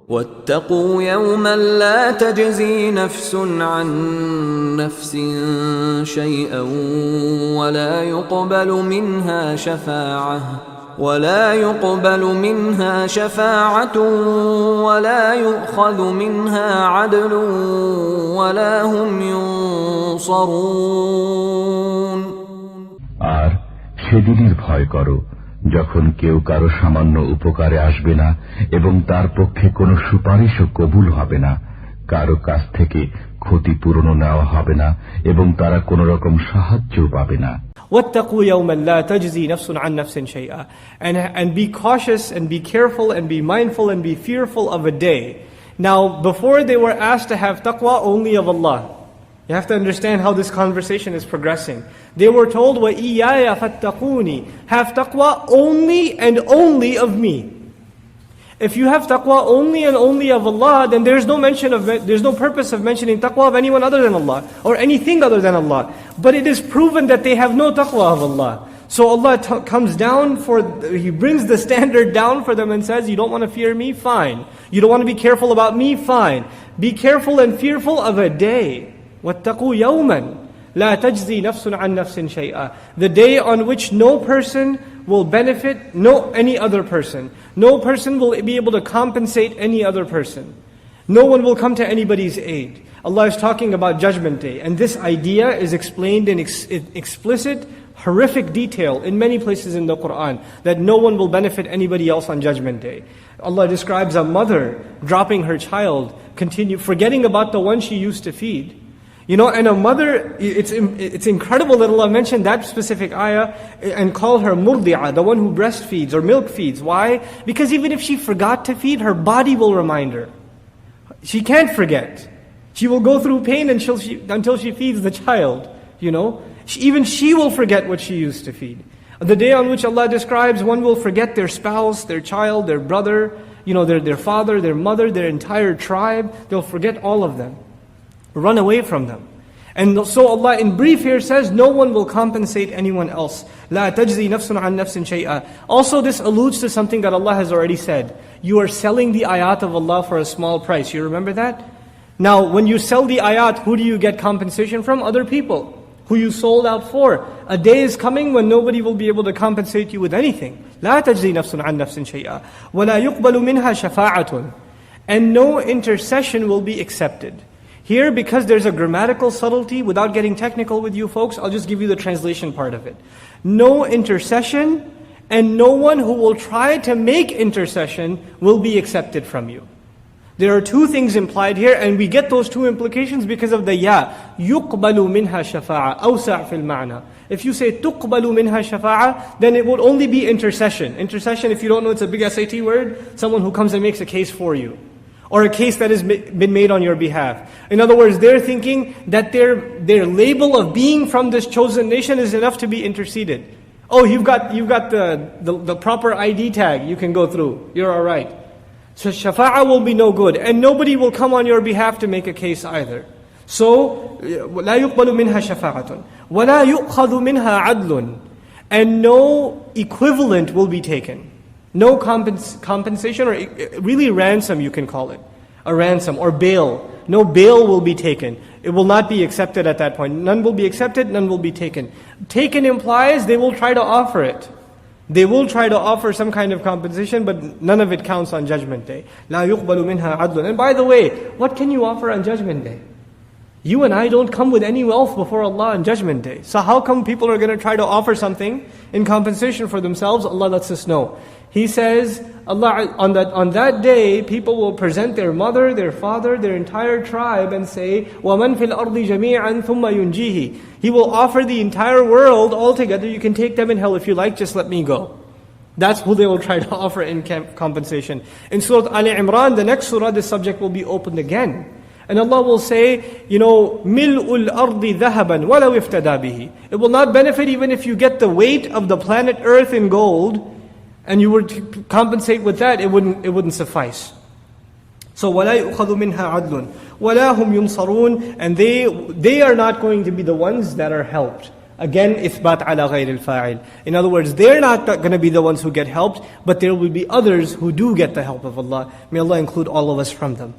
واتقوا يوما لا تجزي نفس عن نفس شيئا ولا يقبل منها شفاعة ولا يؤخذ منها عدل ولا هم ينصرون আর সেদিনের ভয় করো যখন কেউ কারো সামান্য উপকারে আসবে না এবং তার পক্ষে কোনো সুপারিশও কবুল হবে না, কারো কাছ থেকে ক্ষতিপূরণও নেওয়া হবে না এবং তারা কোন রকম সাহায্যও পাবে না। وَاتَّقُوا يَوْمًا لَا تَجْزِي نَفْسٌ عَنْ نَفْسٍ شَيْئًا, and be cautious and be careful and be mindful and be fearful of a day. Now, before they were asked to have taqwa only of Allah. You have to understand how this conversation is progressing. They were told, وَإِيَّايَ فَاتَّقُونِي, have taqwa only and only of me. If you have taqwa only and only of Allah, then there's no purpose of mentioning taqwa of anyone other than Allah, or anything other than Allah. But it is proven that they have no taqwa of Allah. So Allah comes down He brings the standard down for them and says, you don't want to fear me? Fine. You don't want to be careful about me? Fine. Be careful and fearful of a day. وَاتَّقُوا يَوْمًا لَا تَجْزِي نَفْسٌ عَنْ نَفْسٍ شَيْئًا, the day on which no person will benefit any other person. No person will be able to compensate any other person. No one will come to anybody's aid. Allah is talking about Judgment Day, and this idea is explained in explicit, horrific detail in many places in the Quran, that no one will benefit anybody else on Judgment Day. Allah describes a mother dropping her child, forgetting about the one she used to feed. And a mother, it's incredible that Allah mentioned that specific ayah and called her murdi'ah, the one who breastfeeds or milk feeds. Why? Because even if she forgot to feed, her body will remind her. She can't forget. She will go through pain until she feeds the child. Even she will forget what she used to feed. The day on which Allah describes, one will forget their spouse, their child, their brother, their father, their mother, their entire tribe. They'll forget all of them. Run away from them. And so Allah in brief here says, no one will compensate anyone else. لا تجزي نفس عن نفس شيئا. Also this alludes to something that Allah has already said. You are selling the ayat of Allah for a small price. You remember that? Now when you sell the ayat, who do you get compensation from? Other people who you sold out for. A day is coming when nobody will be able to compensate you with anything. لا تجزي نفس عن نفس شيئا ولا يقبل منها شفاعة, and no intercession will be accepted. Here, because there's a grammatical subtlety, without getting technical with you folks, I'll just give you the translation part of it. No intercession, and no one who will try to make intercession will be accepted from you. There are two things implied here, and we get those two implications because of the ya. يُقْبَلُ مِنْهَا شَفَاعَةً أَوْسَعْ فِي الْمَعْنَى. If you say تُقْبَلُ مِنْهَا شَفَاعَةً, then it would only be intercession. Intercession, if you don't know, it's a big SAT word. Someone who comes and makes a case for you, or a case that has been made on your behalf. In other words, they're thinking that their label of being from this chosen nation is enough to be interceded. Oh, you've got the proper ID tag, you can go through, you're all right. So shafa'ah will be no good, and nobody will come on your behalf to make a case either. So لا يقبل منها شفاعة ولا يؤخذ منها عدل, and no equivalent will be taken. No compensation, or really ransom you can call it. A ransom or bail. No bail will be taken. It will not be accepted at that point. None will be accepted, none will be taken. Taken implies they will try to offer it. They will try to offer some kind of compensation, but none of it counts on Judgment Day. لا يقبل منها عدل. And by the way, what can you offer on Judgment Day? You and I don't come with any wealth before Allah on Judgment Day. So how come people are going to try to offer something in compensation for themselves? Allah lets us know. He says, Allah, on that day, people will present their mother, their father, their entire tribe and say, وَمَنْ فِي الْأَرْضِ جَمِيعًا ثُمَّ يُنْجِيهِ. He will offer the entire world all together. You can take them in hell if you like, just let me go. That's who they will try to offer in compensation. In Surah Ali Imran, the next surah, this subject will be opened again. And Allah will say, مِلْءُ الْأَرْضِ ذَهَبًا وَلَوْ اِفْتَدَى بِهِ. It will not benefit even if you get the weight of the planet Earth in gold, and you were to compensate with that, it wouldn't suffice. So وَلَا يُؤْخَذُ مِنْهَا عَدْلٌ وَلَا هُمْ يُنْصَرُونَ, and they are not going to be the ones that are helped. Again, إثبات على غير الفاعل. In other words, they're not going to be the ones who get helped, but there will be others who do get the help of Allah. May Allah include all of us from them.